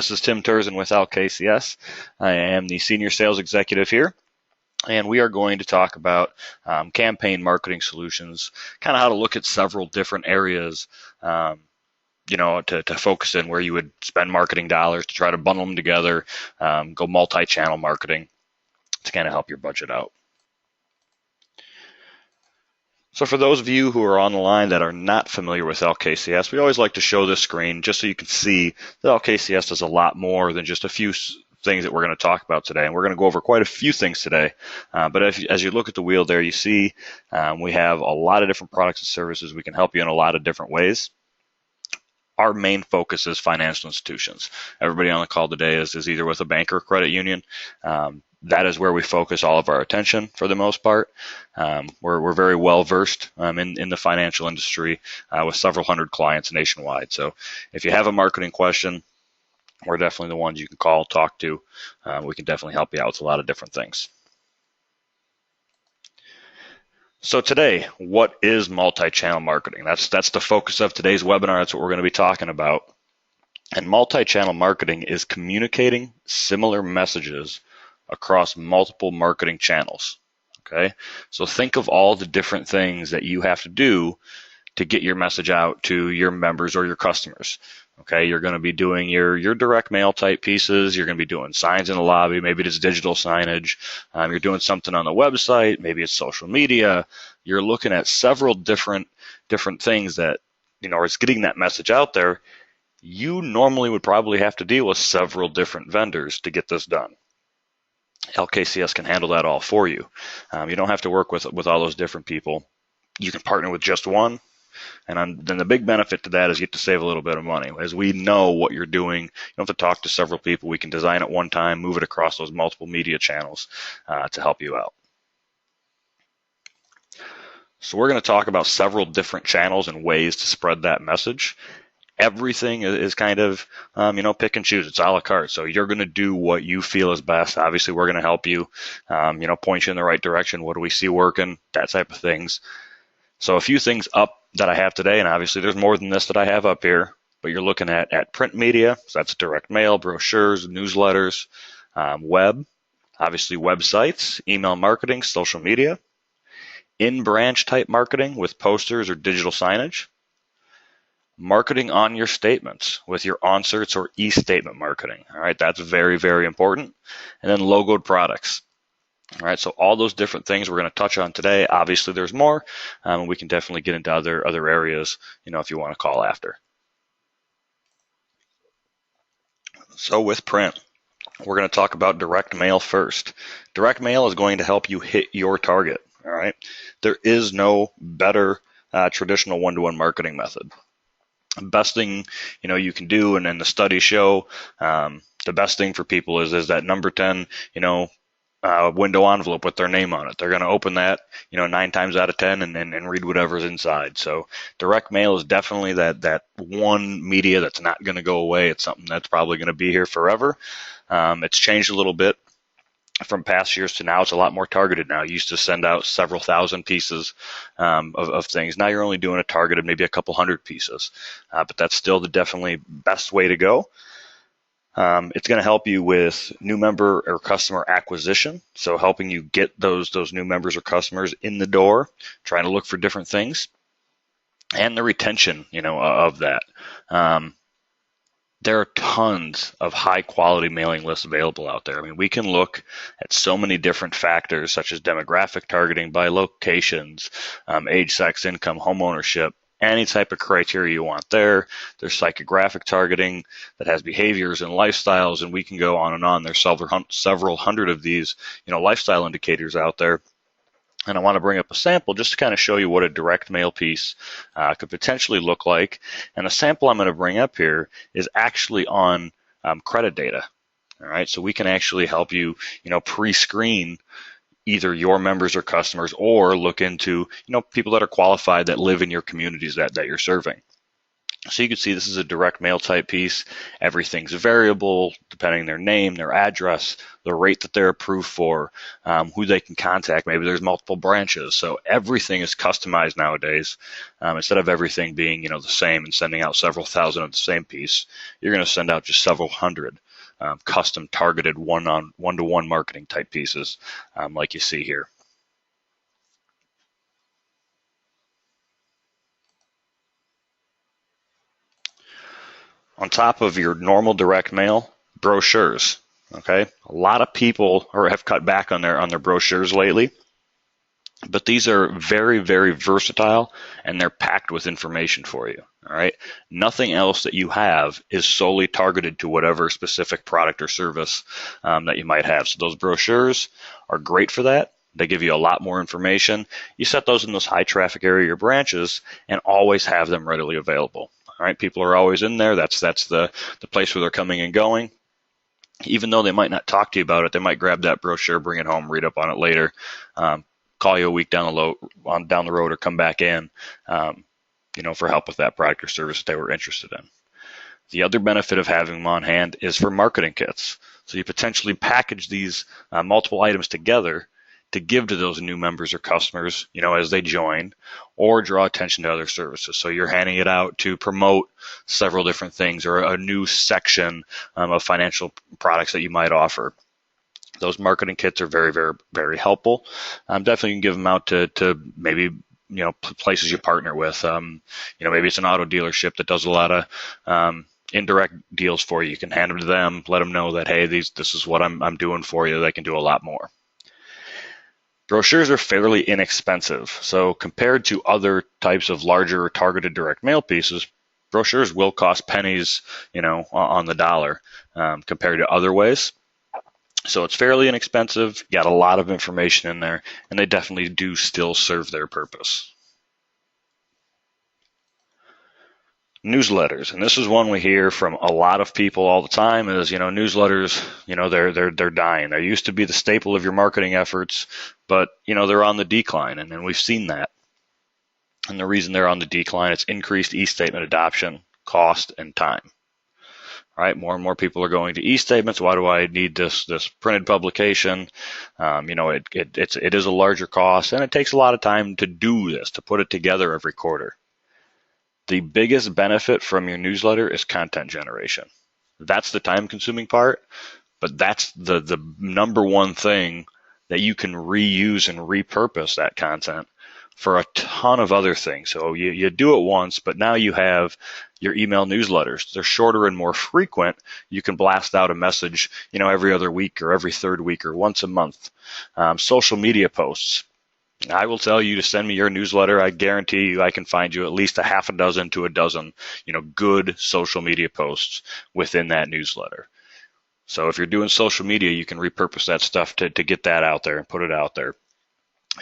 This is Tim Turzin with LKCS. I am the Senior Sales Executive here, and we are going to talk about campaign marketing solutions, kind of how to look at several different areas, to focus in where you would spend marketing dollars to try to bundle them together, go multi-channel marketing to kind of help your budget out. So for those of you who are on the line that are not familiar with LKCS, we always like to show this screen just so you can see that LKCS does a lot more than just a few things that we're going to talk about today. And we're going to go over quite a few things today. But as you look at the wheel there, you see we have a lot of different products and services. We can help you in a lot of different ways. Our main focus is financial institutions. Everybody on the call today is either with a bank or credit union. That is where we focus all of our attention for the most part. We're very well versed in the financial industry with several hundred clients nationwide. So if you have a marketing question, we're definitely the ones you can call, talk to. We can definitely help you out with a lot of different things. So today, what is multi-channel marketing? That's the focus of today's webinar. That's what we're going to be talking about. And multi-channel marketing is communicating similar messages across multiple marketing channels. Okay, so think of all the different things that you have to do to get your message out to your members or your customers. Okay, you're going to be doing your direct mail type pieces. You're going to be doing signs in the lobby. Maybe it's digital signage. You're doing something on the website. Maybe it's social media. You're looking at several different things that, is getting that message out there. You normally would probably have to deal with several different vendors to get this done. LKCS can handle that all for you. You don't have to work with all those different people. You can partner with just one. And then the big benefit to that is you get to save a little bit of money. As we know what you're doing, you don't have to talk to several people. We can design it one time, move it across those multiple media channels to help you out. So we're going to talk about several different channels and ways to spread that message. Everything is kind of, pick and choose. It's a la carte. So you're going to do what you feel is best. Obviously, we're going to help you, point you in the right direction. What do we see working? That type of things. So a few things up that I have today, and obviously there's more than this that I have up here, but you're looking at print media. So that's direct mail, brochures, newsletters, web, obviously websites, email marketing, social media, in-branch type marketing with posters or digital signage, marketing on your statements with your onserts or e-statement marketing. All right, that's very, very important. And then logoed products. All right, so all those different things we're going to touch on today. Obviously, there's more, and we can definitely get into other areas, if you want to call after. So with print, we're going to talk about direct mail first. Direct mail is going to help you hit your target. All right, there is no better traditional one-to-one marketing method. Best thing you can do, and then the studies show the best thing for people is that number 10 window envelope with their name on it. They're going to open that 9 times out of 10 and read whatever's inside. So direct mail is definitely that one media that's not going to go away. It's something that's probably going to be here forever. It's changed a little bit from past years to now. It's a lot more targeted now. You used to send out several thousand pieces of things. Now you're only doing a targeted, maybe a couple hundred pieces, but that's still the definitely best way to go. It's going to help you with new member or customer acquisition, so helping you get those new members or customers in the door, trying to look for different things, and the retention, of that. There are tons of high-quality mailing lists available out there. I mean, we can look at so many different factors, such as demographic targeting by locations, age, sex, income, home ownership, any type of criteria you want there. There's psychographic targeting that has behaviors and lifestyles, and we can go on and on. There's several hundred of these, lifestyle indicators out there. And I want to bring up a sample just to kind of show you what a direct mail piece could potentially look like. And the sample I'm going to bring up here is actually on credit data. All right, so we can actually help you, pre-screen either your members or customers, or look into, people that are qualified that live in your communities that you're serving. So you can see this is a direct mail type piece. Everything's variable depending on their name, their address, the rate that they're approved for, who they can contact. Maybe there's multiple branches. So everything is customized nowadays. Instead of everything being, the same and sending out several thousand of the same piece, you're going to send out just several hundred custom targeted one-to-one marketing type pieces like you see here. On top of your normal direct mail, brochures. Okay, a lot of people have cut back on their brochures lately, but these are very, very versatile and they're packed with information for you. All right, nothing else that you have is solely targeted to whatever specific product or service that you might have. So those brochures are great for that. They give you a lot more information. You set those in those high traffic area branches and always have them readily available. All right, people are always in there. That's the place where they're coming and going. Even though they might not talk to you about it, they might grab that brochure, bring it home, read up on it later, call you a week down the road, or come back in, for help with that product or service that they were interested in. The other benefit of having them on hand is for marketing kits. So you potentially package these multiple items together to give to those new members or customers, as they join, or draw attention to other services. So you're handing it out to promote several different things or a new section of financial products that you might offer. Those marketing kits are very, very, very helpful. Definitely you can give them out to maybe places you partner with. Maybe it's an auto dealership that does a lot of indirect deals for you. You can hand them to them, let them know that, hey, this is what I'm doing for you. They can do a lot more. Brochures are fairly inexpensive. So compared to other types of larger targeted direct mail pieces, brochures will cost pennies, on the dollar compared to other ways. So it's fairly inexpensive, got a lot of information in there, and they definitely do still serve their purpose. Newsletters, and this is one we hear from a lot of people all the time, is newsletters, they're dying. They used to be the staple of your marketing efforts, but they're on the decline, and we've seen that. And the reason they're on the decline is increased e-statement adoption, cost, and time. All right, more and more people are going to e-statements. Why do I need this printed publication? It is a larger cost, and it takes a lot of time to do this, to put it together every quarter. The biggest benefit from your newsletter is content generation. That's the time-consuming part, but that's the number one thing that you can reuse and repurpose that content for a ton of other things. So you do it once, but now you have your email newsletters. They're shorter and more frequent. You can blast out a message, every other week or every third week or once a month. Social media posts. I will tell you to send me your newsletter. I guarantee you I can find you at least a half a dozen to a dozen, good social media posts within that newsletter. So if you're doing social media, you can repurpose that stuff to get that out there and put it out there.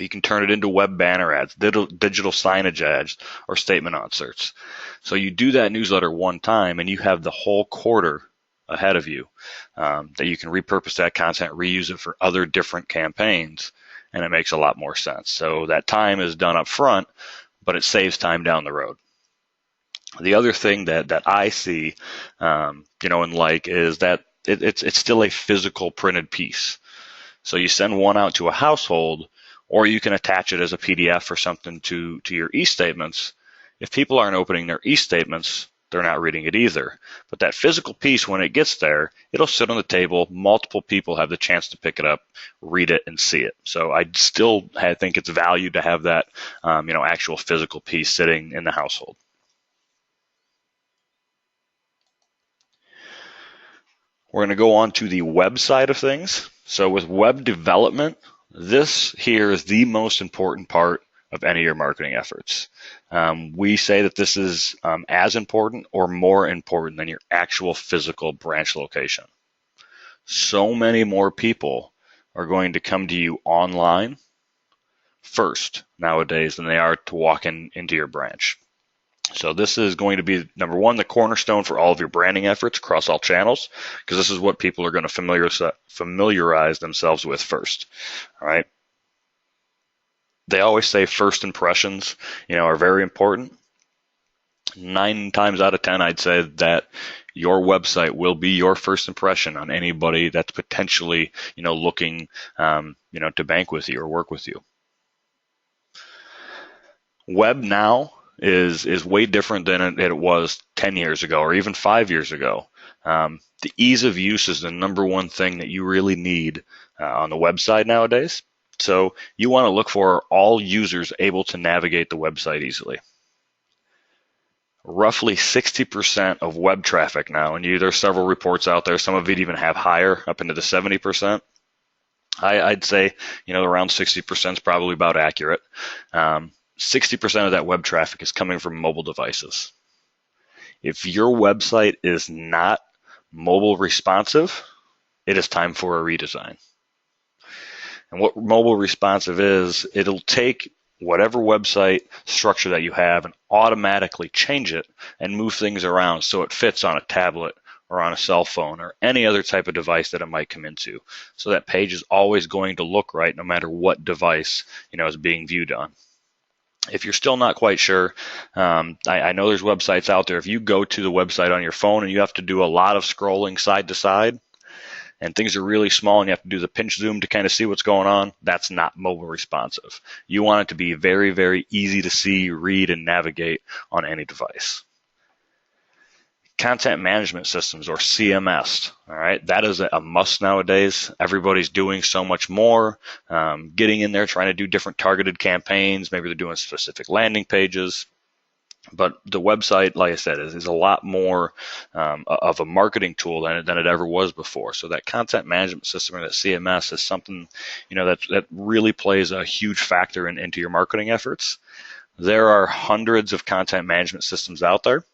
You can turn it into web banner ads, digital signage ads, or statement inserts. So you do that newsletter one time and you have the whole quarter ahead of you that you can repurpose that content, reuse it for other different campaigns, and it makes a lot more sense. So that time is done up front, but it saves time down the road. The other thing that I see, and like, is that it's still a physical printed piece. So you send one out to a household, or you can attach it as a PDF or something to your e-statements. If people aren't opening their e-statements, they're not reading it either. But that physical piece, when it gets there, it'll sit on the table. Multiple people have the chance to pick it up, read it, and see it. So I still think it's valued to have that, actual physical piece sitting in the household. We're going to go on to the web side of things. So with web development, this here is the most important part of any of your marketing efforts. We say that this is as important or more important than your actual physical branch location. So many more people are going to come to you online first nowadays than they are to walk into your branch. So this is going to be, number one, the cornerstone for all of your branding efforts across all channels, because this is what people are going to familiarize themselves with first. All right. They always say first impressions, are very important. 9 times out of 10, I'd say that your website will be your first impression on anybody that's potentially, looking, to bank with you or work with you. Web now is way different than it was 10 years ago or even 5 years ago. The ease of use is the number one thing that you really need on the website nowadays. So you want to look for all users able to navigate the website easily. Roughly 60% of web traffic now, and there's several reports out there, some of it even have higher, up into the 70%. I'd say, around 60% is probably about accurate. 60% of that web traffic is coming from mobile devices. If your website is not mobile responsive, it is time for a redesign. And what mobile responsive is, it'll take whatever website structure that you have and automatically change it and move things around so it fits on a tablet or on a cell phone or any other type of device that it might come into. So that page is always going to look right no matter what device is being viewed on. If you're still not quite sure, I know there's websites out there. If you go to the website on your phone and you have to do a lot of scrolling side to side, and things are really small and you have to do the pinch zoom to kind of see what's going on, that's not mobile responsive. You want it to be very, very easy to see, read, and navigate on any device. Content management systems, or CMS, all right, that is a must nowadays. Everybody's doing so much more, getting in there, trying to do different targeted campaigns. Maybe they're doing specific landing pages. But the website, like I said, is a lot more of a marketing tool than it ever was before. So that content management system, or that CMS, is something that really plays a huge factor into your marketing efforts. There are hundreds of content management systems out there.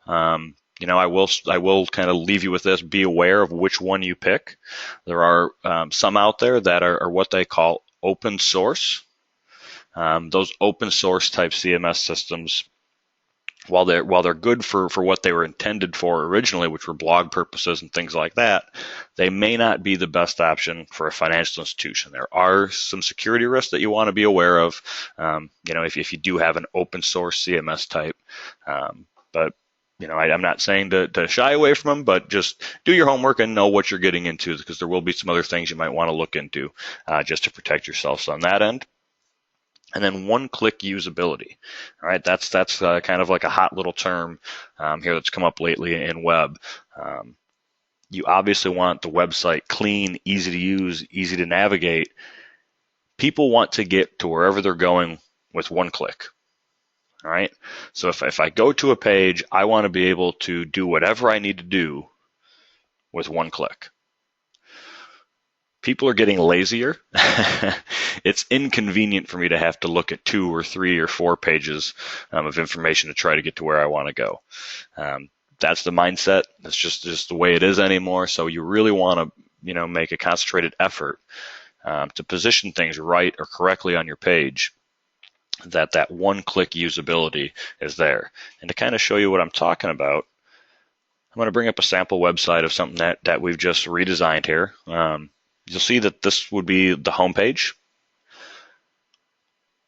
I will kind of leave you with this: be aware of which one you pick. There are some out there that are what they call open source. Those open source type CMS systems, while they're good for what they were intended for originally, which were blog purposes and things like that, they may not be the best option for a financial institution. There are some security risks that you want to be aware of, if you do have an open source CMS type. But I'm not saying to shy away from them, but just do your homework and know what you're getting into, because there will be some other things you might want to look into just to protect yourselves on that end. And then one-click usability. All right, that's kind of like a hot little term here that's come up lately in web. You obviously want the website clean, easy to use, easy to navigate. People want to get to wherever they're going with one click. All right, so if I go to a page, I want to be able to do whatever I need to do with one click. People are getting lazier. It's inconvenient for me to have to look at 2 or 3 or 4 pages of information to try to get to where I want to go. That's the mindset. That's just the way it is anymore. So you really want to, make a concentrated effort to position things right or correctly on your page, that one-click usability is there. And to kind of show you what I'm talking about, I'm going to bring up a sample website of something that we've just redesigned here. You'll see that this would be the home page.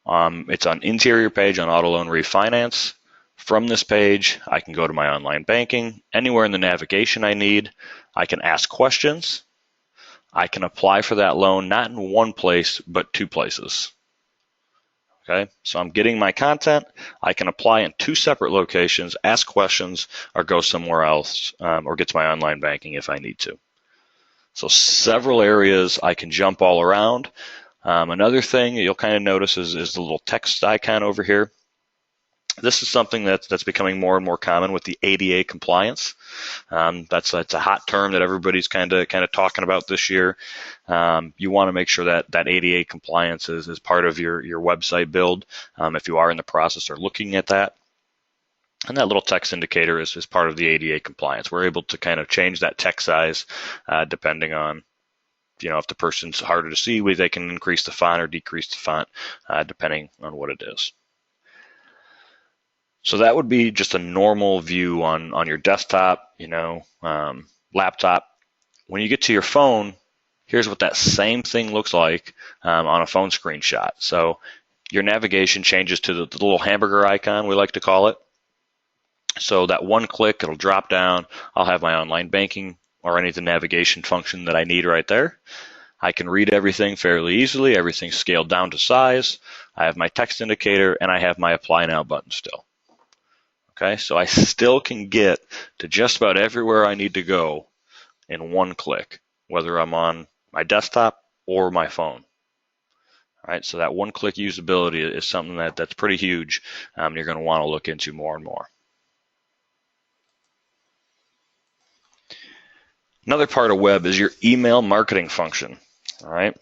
It's an interior page on auto loan refinance. From this page, I can go to my online banking. Anywhere in the navigation I need, I can ask questions. I can apply for that loan, not in one place, but 2 places. Okay, so I'm getting my content. I can apply in 2 separate locations, ask questions, or go somewhere else, or get to my online banking if I need to. So several areas I can jump all around. Another thing you'll kind of notice is the little text icon over here. This is something that's becoming more and more common with the ADA compliance. That's a hot term that everybody's kind of talking about this year. You want to make sure that ADA compliance is part of your website build if you are in the process or looking at that. And that little text indicator is part of the ADA compliance. We're able to kind of change that text size depending on, if the person's harder to see, they can increase the font or decrease the font depending on what it is. So that would be just a normal view on your desktop, laptop. When you get to your phone, here's what that same thing looks like on a phone screenshot. So your navigation changes to the little hamburger icon, we like to call it. So that one click, it'll drop down. I'll have my online banking or any of the navigation function that I need right there. I can read everything fairly easily. Everything's scaled down to size. I have my text indicator, and I have my apply now button still. Okay, so I still can get to just about everywhere I need to go in one click, whether I'm on my desktop or my phone. All right, so that one-click usability is something that's pretty huge. You're going to want to look into more and more. Another part of web is your email marketing function. All right,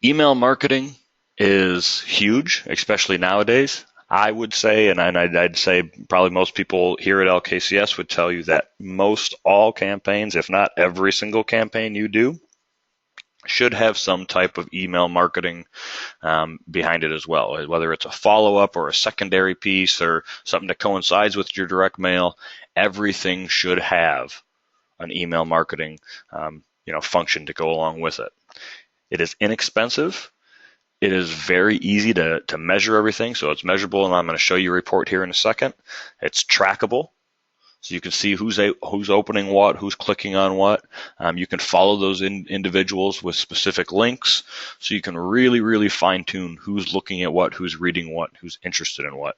email marketing is huge, especially nowadays. I would say, and I'd say probably most people here at LKCS would tell you that most all campaigns, if not every single campaign you do, should have some type of email marketing behind it as well, whether it's a follow-up or a secondary piece or something that coincides with your direct mail. Everything should have an email marketing function to go along with it. It is inexpensive. It is very easy to measure everything, so it's measurable, and I'm going to show you a report here in a second. It's trackable, so you can see who's opening what, who's clicking on what. You can follow those individuals with specific links, so you can really, really fine-tune who's looking at what, who's reading what, who's interested in what.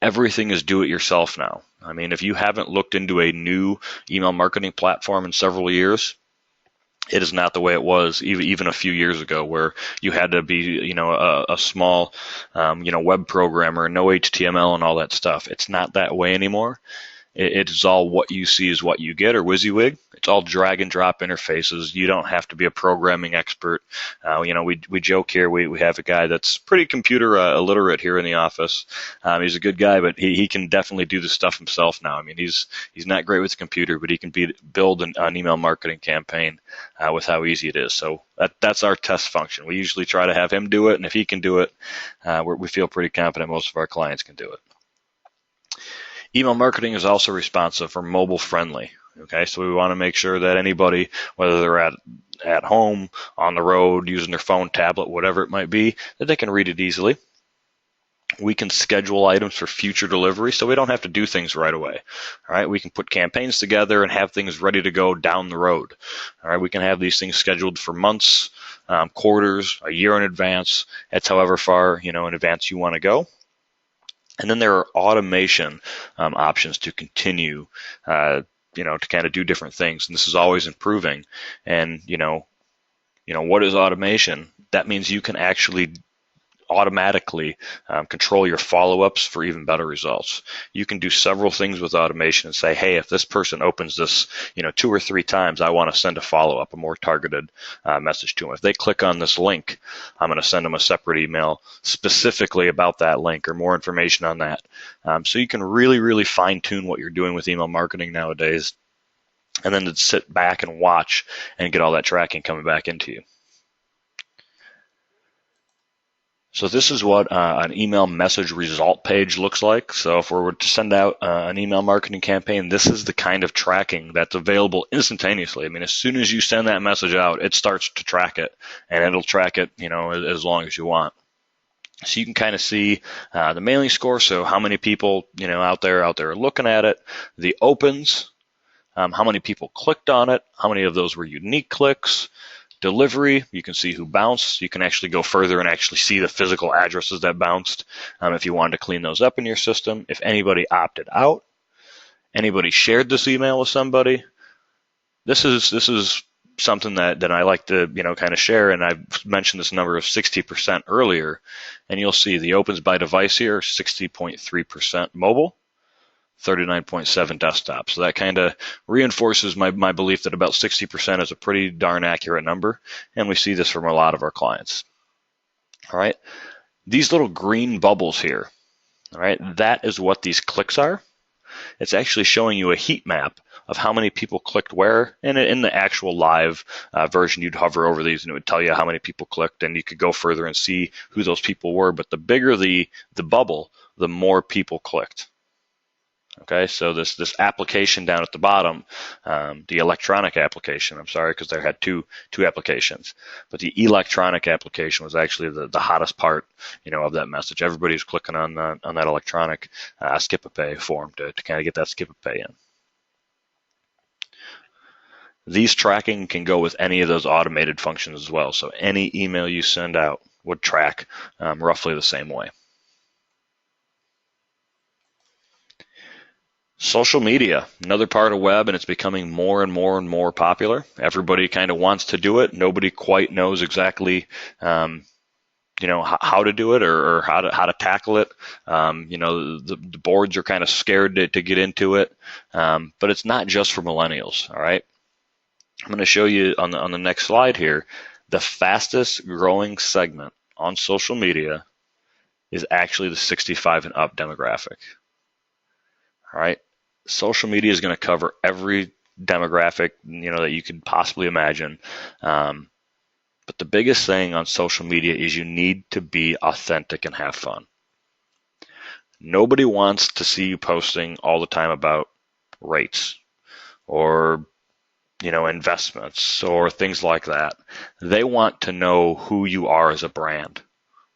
Everything is do-it-yourself now. I mean, if you haven't looked into a new email marketing platform in several years, it is not the way it was even a few years ago, where you had to be, a small, web programmer, no HTML and all that stuff. It's not that way anymore. It is all what you see is what you get, or WYSIWYG. It's all drag and drop interfaces. You don't have to be a programming expert. We joke here. We have a guy that's pretty computer illiterate here in the office. He's a good guy, but he can definitely do the stuff himself now. I mean, he's not great with the computer, but he can build an email marketing campaign with how easy it is. So that's our test function. We usually try to have him do it, and if he can do it, we feel pretty confident most of our clients can do it. Email marketing is also responsive for mobile friendly. Okay, so we want to make sure that anybody, whether they're at home, on the road, using their phone, tablet, whatever it might be, that they can read it easily. We can schedule items for future delivery, so we don't have to do things right away. All right, we can put campaigns together and have things ready to go down the road. All right, we can have these things scheduled for months, quarters, a year in advance. That's however far in advance you want to go. And then there are automation options to continue, to kind of do different things. And this is always improving. And, what is automation? That means you can actually automatically control your follow-ups for even better results. You can do several things with automation and say, hey, if this person opens this, 2 or 3 times, I want to send a follow-up, a more targeted message to them. If they click on this link, I'm going to send them a separate email specifically about that link or more information on that. So you can really, really fine-tune what you're doing with email marketing nowadays, and then to sit back and watch and get all that tracking coming back into you. So this is what an email message result page looks like. So if we were to send out an email marketing campaign, this is the kind of tracking that's available instantaneously. I mean, as soon as you send that message out, it starts to track it, and it'll track it, as long as you want. So you can kind of see the mailing score, so how many people, out there are looking at it, the opens, how many people clicked on it, how many of those were unique clicks, delivery, you can see who bounced. You can actually go further and actually see the physical addresses that bounced if you wanted to clean those up in your system. If anybody opted out, anybody shared this email with somebody. This is something that I like to kind of share, and I've mentioned this number of 60% earlier, and you'll see the opens by device here, 60.3% mobile, 39.7 desktop. So that kind of reinforces my belief that about 60% is a pretty darn accurate number, and we see this from a lot of our clients. All right, these little green bubbles here, all right, that is what these clicks are. It's actually showing you a heat map of how many people clicked where, and in the actual live version, you'd hover over these and it would tell you how many people clicked, and you could go further and see who those people were. But the bigger the bubble, the more people clicked. Okay, so this application down at the bottom, the electronic application, I'm sorry, because they had two applications, but the electronic application was actually the hottest part, of that message. Everybody was clicking on that electronic skip a pay form to kind of get that skip a pay in. These tracking can go with any of those automated functions as well. So any email you send out would track roughly the same way. Social media, another part of web, and it's becoming more and more and more popular. Everybody kind of wants to do it. Nobody quite knows exactly, how to do it or how to tackle it. The boards are kind of scared to get into it, but it's not just for millennials. All right, I'm going to show you on the next slide here. The fastest growing segment on social media is actually the 65 and up demographic. All right. Social media is going to cover every demographic, that you could possibly imagine. But the biggest thing on social media is you need to be authentic and have fun. Nobody wants to see you posting all the time about rates or, investments or things like that. They want to know who you are as a brand,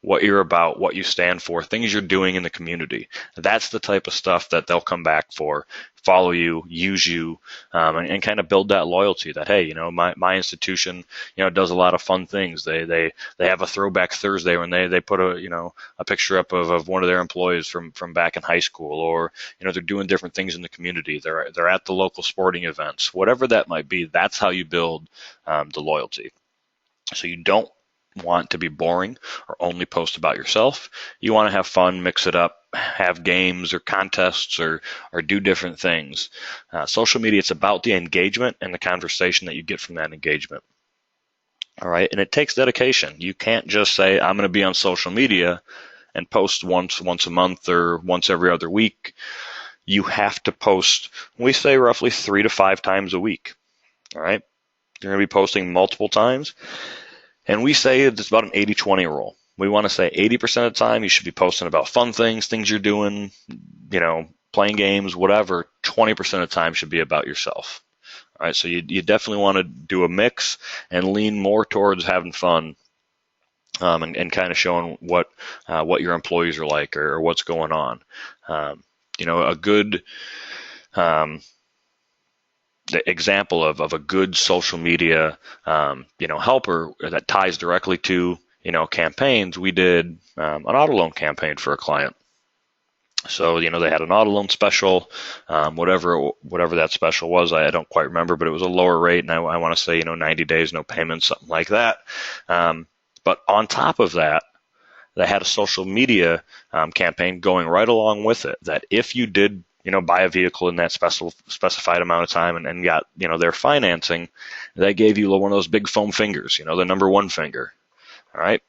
what you're about, what you stand for, things you're doing in the community. That's the type of stuff that they'll come back for, follow you, use you, and kind of build that loyalty that, hey, my institution, does a lot of fun things. They have a throwback Thursday when they put a picture up of one of their employees from back in high school, or, they're doing different things in the community. They're at the local sporting events, whatever that might be. That's how you build the loyalty. So you don't want to be boring or only post about yourself. You want to have fun, mix it up, have games or contests or do different things. Social media, it's about the engagement and the conversation that you get from that engagement. All right, and it takes dedication. You can't just say, I'm going to be on social media and post once a month or once every other week. You have to post, we say roughly 3 to 5 times a week. All right, you're going to be posting multiple times. And we say it's about an 80-20 rule. We want to say 80% of the time you should be posting about fun things you're doing, playing games, whatever. 20% of the time should be about yourself. All right, so you definitely want to do a mix and lean more towards having fun, and kind of showing what your employees are like or what's going on. A good the example of a good social media, helper that ties directly to, campaigns. We did an auto loan campaign for a client. So, they had an auto loan special, whatever that special was. I don't quite remember, but it was a lower rate. And I want to say, 90 days, no payments, something like that. But on top of that, they had a social media campaign going right along with it, that if you did buy a vehicle in that specified amount of time and got, their financing, they gave you one of those big foam fingers, the number 1 finger. All right.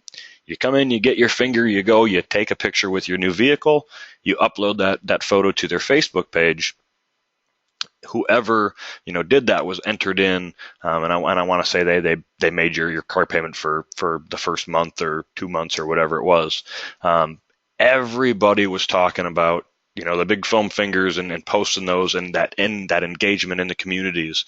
You come in, you get your finger, you go, you take a picture with your new vehicle, you upload that photo to their Facebook page. Whoever, did that was entered in, and I want to say they made your car payment for the first month or 2 months or whatever it was. Everybody was talking about, the big foam fingers and posting those and that engagement in the communities.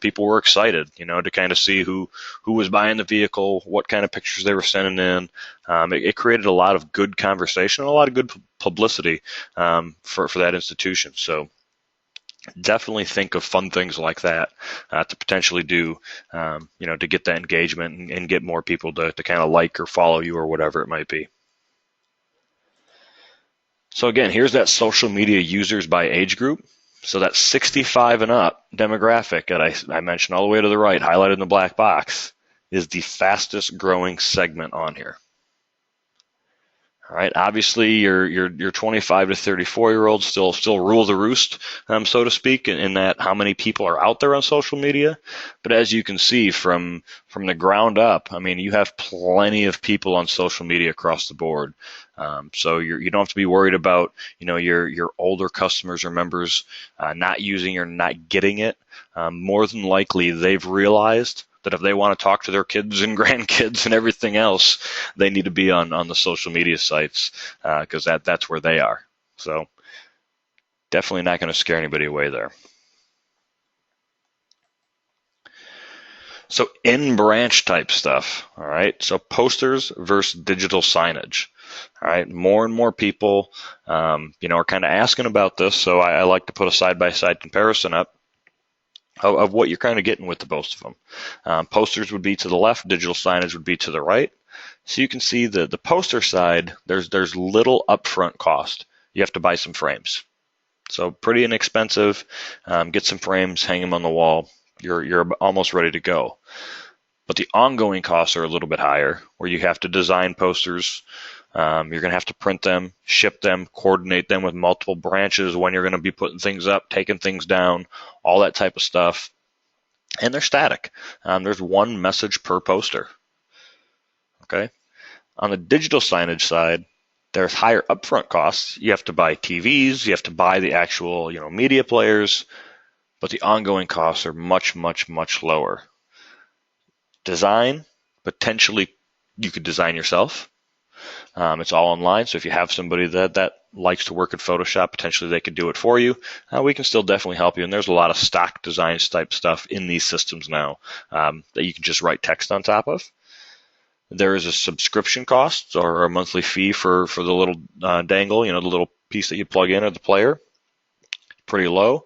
People were excited, to kind of see who was buying the vehicle, what kind of pictures they were sending in. It created a lot of good conversation and a lot of good publicity for that institution. So definitely think of fun things like that to potentially do, to get that engagement and get more people to kind of like or follow you or whatever it might be. So again, here's that social media users by age group. So that 65 and up demographic that I mentioned all the way to the right, highlighted in the black box, is the fastest growing segment on here. All right, obviously your 25 to 34-year-olds still rule the roost, so to speak, in that how many people are out there on social media. But as you can see from the ground up, you have plenty of people on social media across the board. So you don't have to be worried about your older customers or members not using or not getting it. More than likely, they've realized that if they want to talk to their kids and grandkids and everything else, they need to be on the social media sites because that's where they are. So Definitely not going to scare anybody away there. So in-branch type stuff, all right? So posters versus digital signage, all right? More and more people, are kind of asking about this, so I like to put a side-by-side comparison up of what you're kind of getting with the both of them. Posters would be to the left, digital signage would be to the right. So you can see the poster side, there's little upfront cost. You have to buy some frames. So pretty inexpensive. Get some frames, hang them on the wall. You're almost ready to go. But the ongoing costs are a little bit higher, where you have to design posters. You're going to have to print them, ship them, coordinate them with multiple branches when you're going to be putting things up, taking things down, all that type of stuff. And they're static. There's one message per poster. Okay. On the digital signage side, there's higher upfront costs. You have to buy TVs, you have to buy the actual, media players, but the ongoing costs are much, much, much lower. Design, potentially you could design yourself. It's all online, so if you have somebody that likes to work at Photoshop, potentially they could do it for you. We can still definitely help you, and there's a lot of stock designs type stuff in these systems now that you can just write text on top of. There is a subscription cost or a monthly fee for the little dangle, the little piece that you plug in or the player. Pretty low.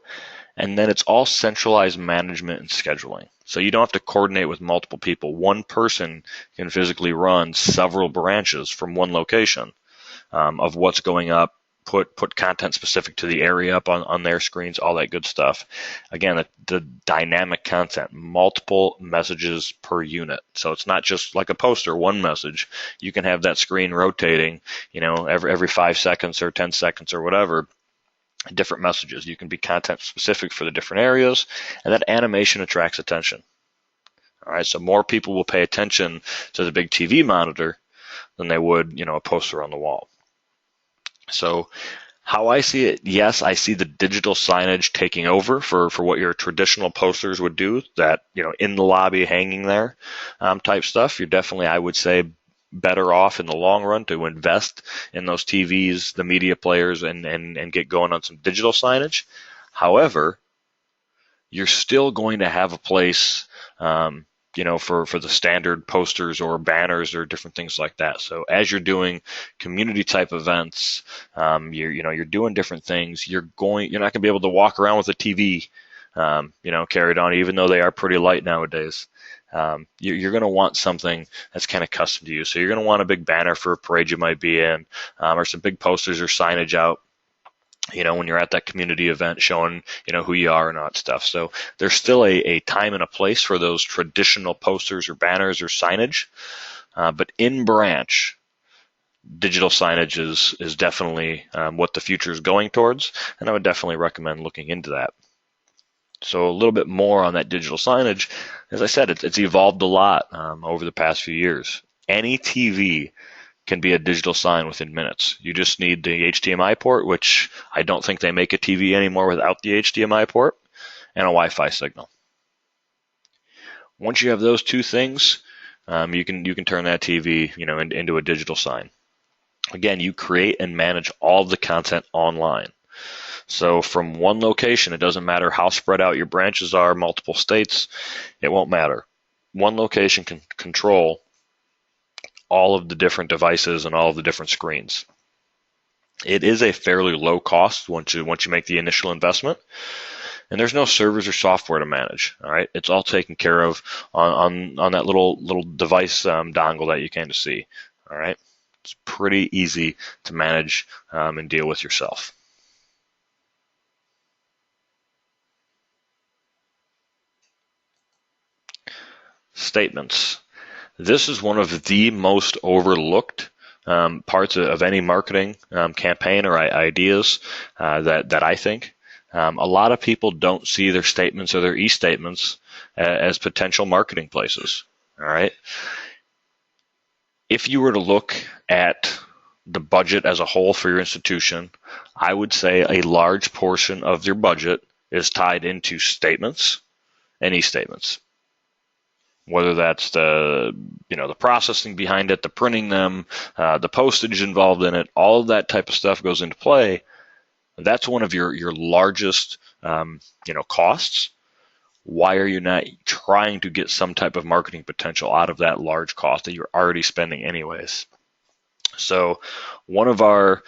And then it's all centralized management and scheduling. So you don't have to coordinate with multiple people. One person can physically run several branches from one location of what's going up, put content specific to the area up on their screens, all that good stuff. Again, the dynamic content, multiple messages per unit. So it's not just like a poster, one message. You can have that screen rotating, every 5 seconds or 10 seconds or whatever. Different messages. You can be content specific for the different areas, and that animation attracts attention. All right, so more people will pay attention to the big TV monitor than they would, a poster on the wall. So how I see it, yes, I see the digital signage taking over for what your traditional posters would do, that, in the lobby hanging there type stuff. You're definitely, I would say, better off in the long run to invest in those TVs, the media players, and get going on some digital signage. However, you're still going to have a place, for the standard posters or banners or different things like that. So as you're doing community type events, you're doing different things. You're not going to be able to walk around with a TV, carried on, even though they are pretty light nowadays. You're going to want something that's kind of custom to you. So you're going to want a big banner for a parade you might be in, or some big posters or signage out, when you're at that community event showing, who you are and all that stuff. So there's still a time and a place for those traditional posters or banners or signage. But in branch, digital signage is definitely what the future is going towards. And I would definitely recommend looking into that. So a little bit more on that digital signage. As I said, it's evolved a lot over the past few years. Any TV can be a digital sign within minutes. You just need the HDMI port, which I don't think they make a TV anymore without the HDMI port, and a Wi-Fi signal. Once you have those two things, you can turn that TV into a digital sign. Again, you create and manage all of the content online. So from one location, it doesn't matter how spread out your branches are, multiple states, it won't matter. One location can control all of the different devices and all of the different screens. It is a fairly low cost once you make the initial investment, and there's no servers or software to manage. All right, it's all taken care of on that little device dongle that you kind of see. All right, it's pretty easy to manage and deal with yourself. Statements. This is one of the most overlooked parts of any marketing campaign or ideas that I think. A lot of people don't see their statements or their e-statements as potential marketing places. All right. If you were to look at the budget as a whole for your institution, I would say a large portion of your budget is tied into statements and e-statements. Whether that's the processing behind it, the printing them, the postage involved in it, all of that type of stuff goes into play. That's one of your largest costs. Why are you not trying to get some type of marketing potential out of that large cost that you're already spending anyways? So one of our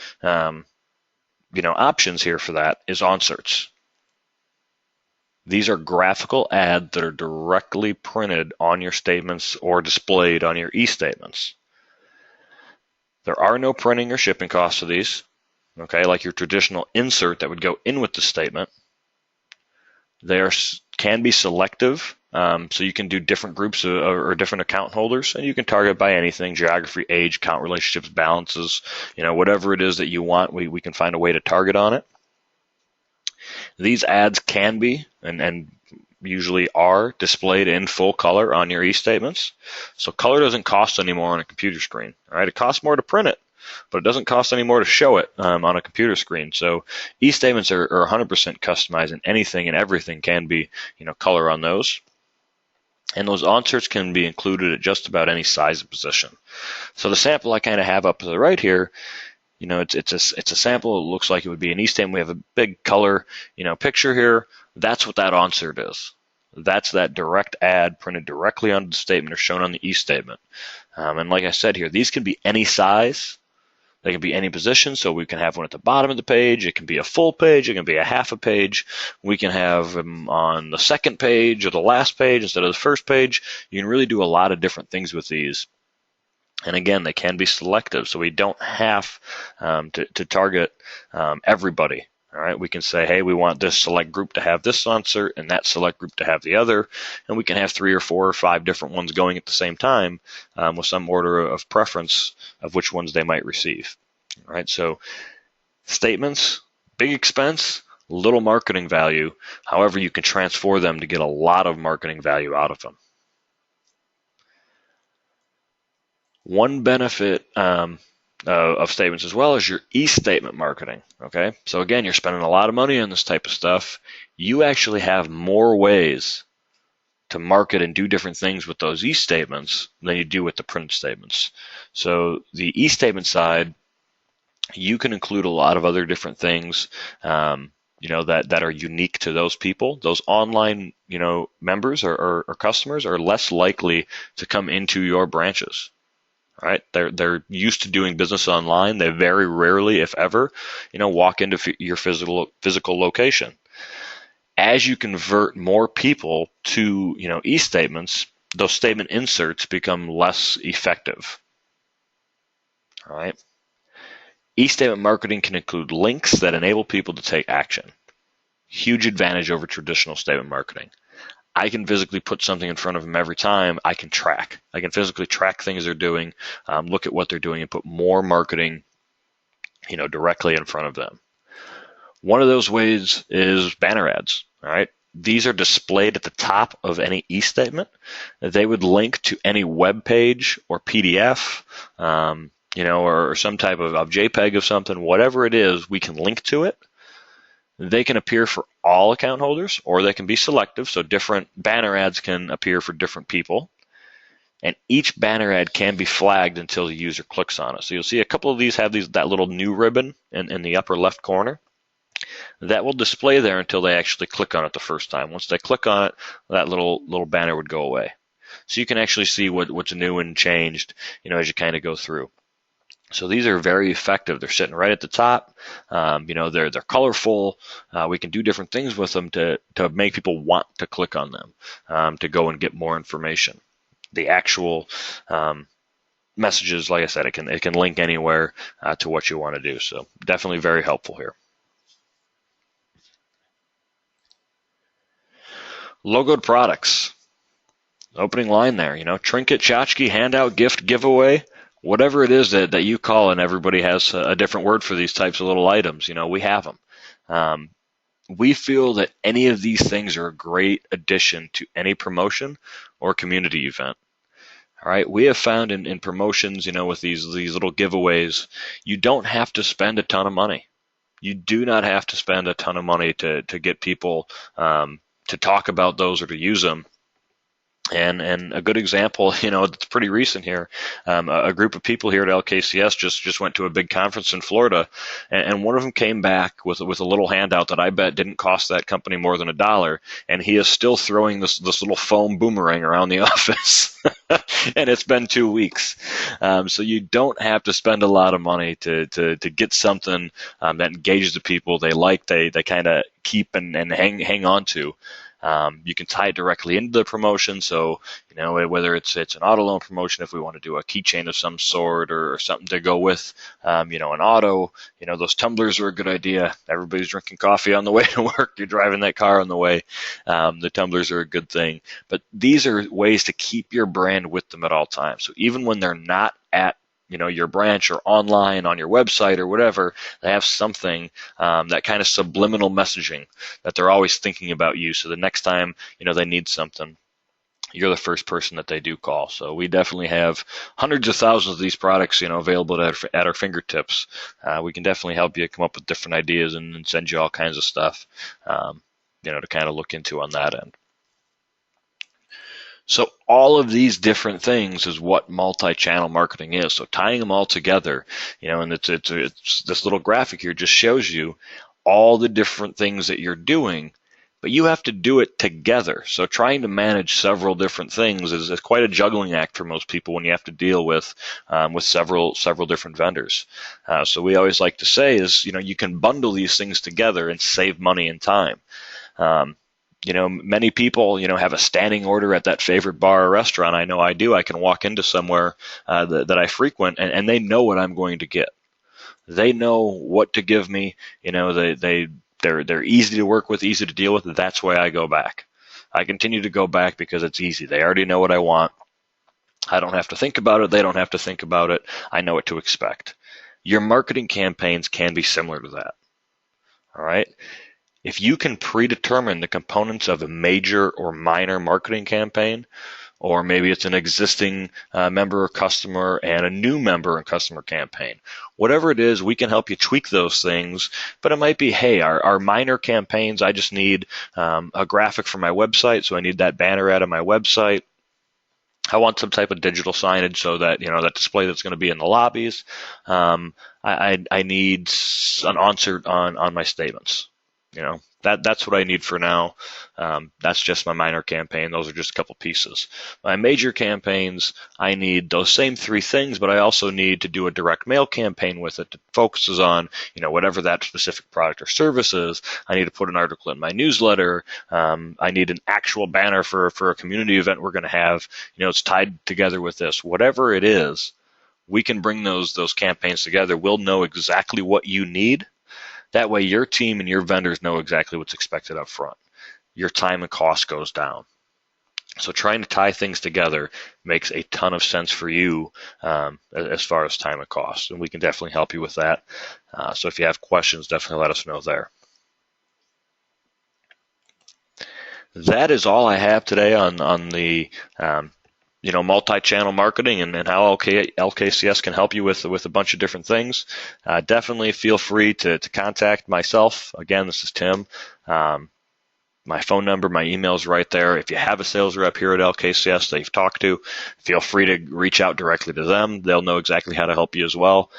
options here for that is onserts. These are graphical ads that are directly printed on your statements or displayed on your e-statements. There are no printing or shipping costs to these, okay, like your traditional insert that would go in with the statement. They can be selective, so you can do different groups or different account holders, and you can target by anything: geography, age, account relationships, balances, whatever it is that you want, we can find a way to target on it. These ads can be, and usually are, displayed in full color on your e-statements. So color doesn't cost any more on a computer screen. All right, it costs more to print it, but it doesn't cost any more to show it on a computer screen. So e-statements are 100% customized, and anything and everything can be, color on those. And those onserts can be included at just about any size and position. So the sample I kind of have up to the right here, it's a sample. It looks like it would be an e-statement. We have a big color, picture here. That's what that onsert is. That's that direct ad printed directly onto the statement or shown on the e-statement. And like I said here, these can be any size. They can be any position, so we can have one at the bottom of the page. It can be a full page. It can be a half a page. We can have them on the second page or the last page instead of the first page. You can really do a lot of different things with these. And again, they can be selective, so we don't have to target everybody. All right, we can say, hey, we want this select group to have this onsert and that select group to have the other, and we can have 3 or 4 or 5 different ones going at the same time with some order of preference of which ones they might receive. All right, so statements, big expense, little marketing value. However, you can transform them to get a lot of marketing value out of them. One benefit of statements as well as your e-statement marketing. Okay, so again, you're spending a lot of money on this type of stuff. You actually have more ways to market and do different things with those e-statements than you do with the print statements. So the e-statement side, you can include a lot of other different things that are unique to those people. Those online members or customers are less likely to come into your branches. Right, they're used to doing business online. They very rarely, if ever, walk into your physical location. As you convert more people to e-statements, those statement inserts become less effective. All right, e-statement marketing can include links that enable people to take action. Huge advantage over traditional statement marketing. I can physically put something in front of them every time. I can physically track things they're doing, look at what they're doing, and put more marketing, directly in front of them. One of those ways is banner ads. All right, these are displayed at the top of any e-statement. They would link to any web page or PDF, or some type of JPEG of something, whatever it is. We can link to it. They can appear for all account holders, or they can be selective, so different banner ads can appear for different people. And each banner ad can be flagged until the user clicks on it. So you'll see a couple of these have that little new ribbon in the upper left corner. That will display there until they actually click on it the first time. Once they click on it, that little banner would go away. So you can actually see what's new and changed, as you kind of go through. So these are very effective. They're sitting right at the top. They're colorful. We can do different things with them to make people want to click on them, to go and get more information. The actual messages, like I said, it can link anywhere to what you want to do. So definitely very helpful here. Logoed products. Opening line there, trinket, tchotchke, handout, gift, giveaway. Whatever it is that you call, and everybody has a different word for these types of little items, we have them. We feel that any of these things are a great addition to any promotion or community event. All right, we have found in promotions, with these little giveaways, you don't have to spend a ton of money. You do not have to spend a ton of money to get people to talk about those or to use them. And a good example, it's pretty recent here. A group of people here at LKCS just went to a big conference in Florida, and one of them came back with a little handout that I bet didn't cost that company more than $1, and he is still throwing this little foam boomerang around the office, and it's been 2 weeks. So you don't have to spend a lot of money to get something that engages the people they like, they kind of keep and hang on to. You can tie it directly into the promotion. So, whether it's an auto loan promotion, if we want to do a keychain of some sort or something to go with, an auto, those tumblers are a good idea. Everybody's drinking coffee on the way to work. You're driving that car on the way. The tumblers are a good thing. But these are ways to keep your brand with them at all times. So even when they're not at your branch or online on your website or whatever, they have something, that kind of subliminal messaging that they're always thinking about you. So the next time, they need something, you're the first person that they do call. So we definitely have hundreds of thousands of these products, available at our fingertips. We can definitely help you come up with different ideas and send you all kinds of stuff, to kind of look into on that end. So all of these different things is what multi-channel marketing is. So tying them all together, and it's this little graphic here just shows you all the different things that you're doing, but you have to do it together. So trying to manage several different things is quite a juggling act for most people when you have to deal with several different vendors. So we always like to say is, you can bundle these things together and save money and time. Many people, have a standing order at that favorite bar or restaurant. I know I do. I can walk into somewhere that I frequent, and they know what I'm going to get. They know what to give me. They're easy to work with, easy to deal with. That's why I go back. I continue to go back because it's easy. They already know what I want. I don't have to think about it. They don't have to think about it. I know what to expect. Your marketing campaigns can be similar to that. All right. If you can predetermine the components of a major or minor marketing campaign, or maybe it's an existing member or customer and a new member and customer campaign, whatever it is, we can help you tweak those things. But it might be, hey, our minor campaigns, I just need a graphic for my website, so I need that banner ad on my website. I want some type of digital signage so that, that display that's going to be in the lobbies. I need an answer on my statements. That's what I need for now. That's just my minor campaign. Those are just a couple pieces. My major campaigns, I need those same 3 things, but I also need to do a direct mail campaign with it that focuses on, whatever that specific product or service is. I need to put an article in my newsletter. I need an actual banner for a community event we're going to have. It's tied together with this. Whatever it is, we can bring those campaigns together. We'll know exactly what you need. That way your team and your vendors know exactly what's expected up front. Your time and cost goes down. So trying to tie things together makes a ton of sense for you as far as time and cost. And we can definitely help you with that. So if you have questions, definitely let us know there. That is all I have today on the multi-channel marketing and how LKCS can help you with a bunch of different things. Definitely feel free to contact myself. Again, this is Tim. My phone number, my email is right there. If you have a sales rep here at LKCS that you've talked to, feel free to reach out directly to them. They'll know exactly how to help you as well.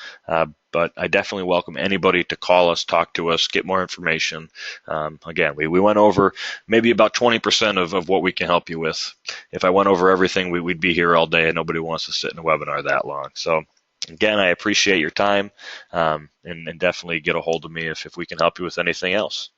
But I definitely welcome anybody to call us, talk to us, get more information. Again, we went over maybe about 20% of what we can help you with. If I went over everything, we'd be here all day, and nobody wants to sit in a webinar that long. So again, I appreciate your time, and definitely get a hold of me if we can help you with anything else.